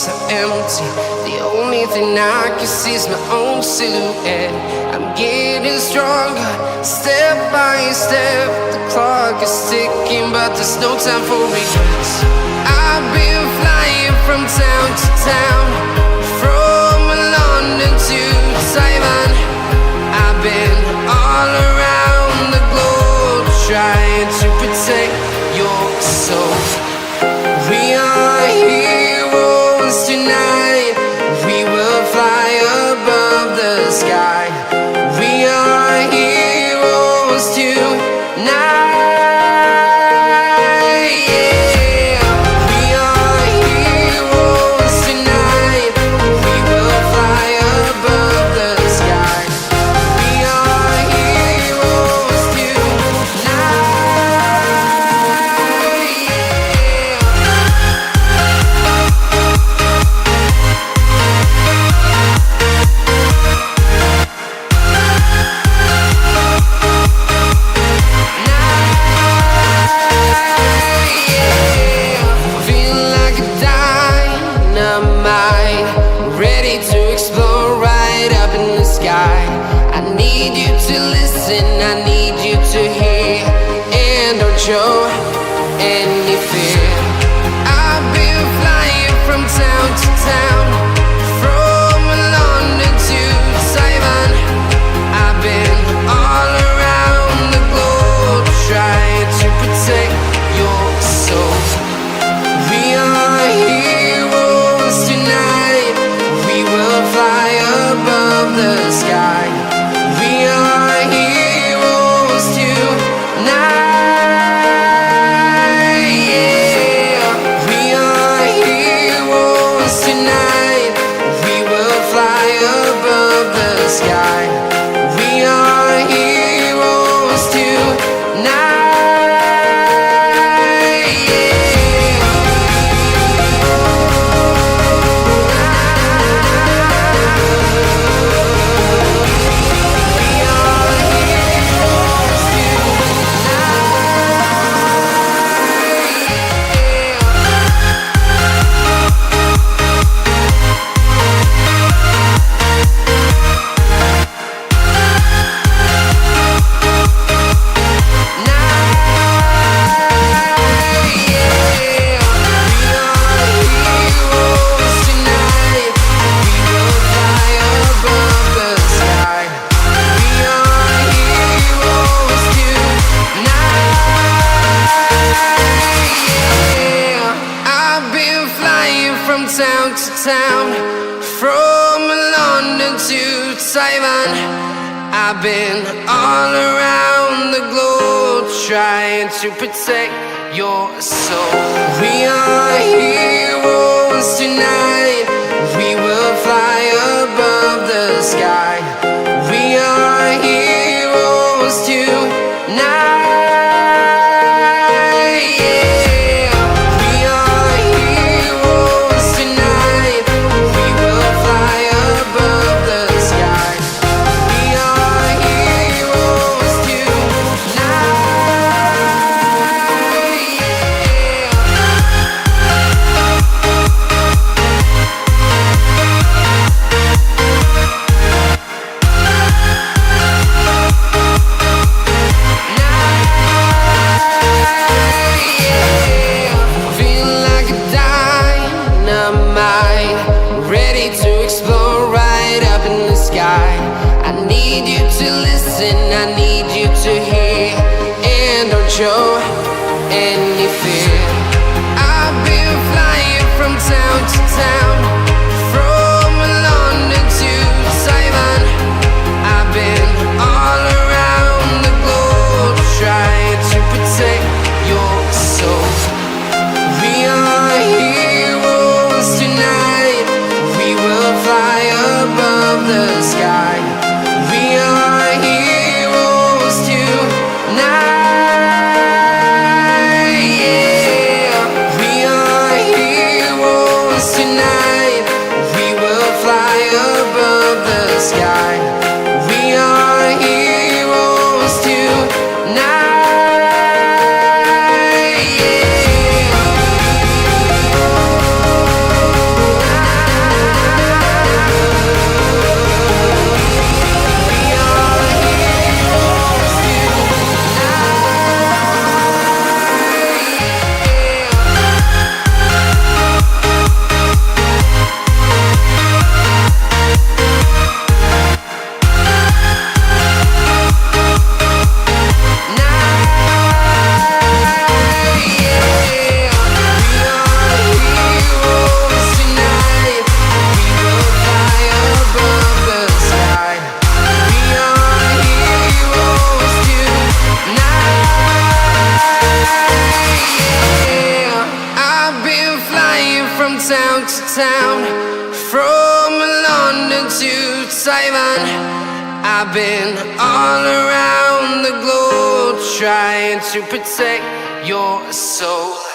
so empty. The only thing I can see is my own silhouette. I'm getting stronger, step by step. The clock is ticking, but there's no time for regrets. I've been flying from town to town, from London to Taiwan. I've been all around the globe, trying to protect your soul. We are heroes tonight. We will fly above the sky. We are heroes tonight. Yeah. We are heroes tonight. We will fly above the sky. We are heroes tonight. Ready to explore right up in the sky. I need you to listen, I need you to hear, and don't show any fear. I've been flying from town to town, from London to Taiwan. I've been all around the globe, trying to protect your soul. We are heroes tonight. We will fly above the sky. We are heroes tonight. Yeah. We are heroes tonight. We will fly above the sky. We are heroes tonight. Town to town, from London to Taiwan. I've been all around the globe, trying to protect your soul. We are heroes tonight. We will fly above the sky. We are heroes tonight. Ready to explore right up in the sky. I need you to listen, I need you to hear, and don't show any fear. I've been flying from town to town, from London to Taiwan. I've been all around the globe, trying to protect your soul. We are heroes tonight. We will fly above the sky. We are heroes tonight. town to town, from London to Taiwan. I've been all around the globe trying to protect your soul.